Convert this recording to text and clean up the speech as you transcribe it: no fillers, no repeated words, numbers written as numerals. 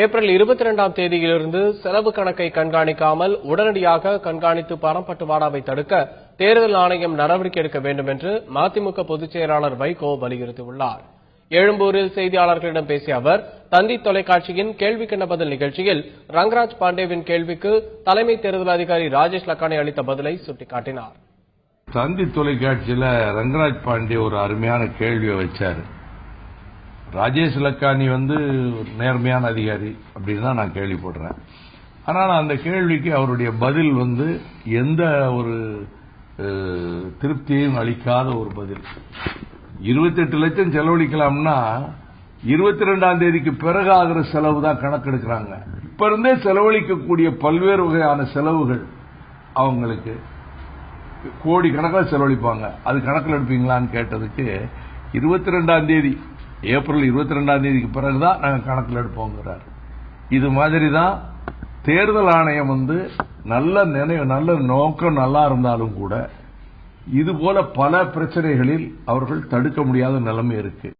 April 22ஆம் தேதியிலிருந்து செலவு கணக்கை கண்காணிக்காமல் உடனடியாக கண்காணித்து பணப்பட்டுவாடாவை தடுக்க தேர்தல் ஆணையம் நடவடிக்கை எடுக்க வேண்டும் என்று மதிமுக பொதுச் செயலாளர் வைகோ வலியுறுத்தியுள்ளார். எழும்பூரில் செய்தியாளர்களிடம் பேசிய அவர் தந்தி தொலைக்காட்சியின் கேள்விக்கென்ன பதில் நிகழ்ச்சியில் ரங்கராஜ் பாண்டேவின் கேள்விக்கு தலைமை தேர்தல் அதிகாரி ராஜேஷ் லக்கானி அளித்த பதிலை சுட்டிக்காட்டினார். தந்தி தொலைக்காட்சியில் ரங்கராஜ் பாண்டே ஒரு அருமையான கேள்வியை வச்சாரு. ராஜேஷ் லக்கானி நேர்மையான அதிகாரி அப்படின்னு தான் நான் கேள்விப்படுறேன். ஆனால் அந்த கேள்விக்கு அவருடைய பதில் எந்த ஒரு திருப்தியையும் அளிக்காத ஒரு பதில். 28 லட்சம் செலவழிக்கலாம்னா 22ஆம் தேதிக்கு பிறகு ஆகிற செலவு தான் கணக்கெடுக்கிறாங்க. இப்ப இருந்தே செலவழிக்கக்கூடிய பல்வேறு வகையான செலவுகள் அவங்களுக்கு கோடி கணக்கில் செலவழிப்பாங்க. அது கணக்கில் எடுப்பீங்களான்னு கேட்டதுக்கு 22ஆம் தேதி ஏப்ரல் 22ஆம் தேதிக்கு பிறகுதான் நாங்கள் கணக்கில் எடுப்போங்கிறார். இது மாதிரி தான் தேர்தல் ஆணையம் நல்ல நோக்கம் நல்லா இருந்தாலும் கூட இதுபோல பல பிரச்சனைகளில் அவர்கள் தடுக்க முடியாத நிலைமை இருக்கு.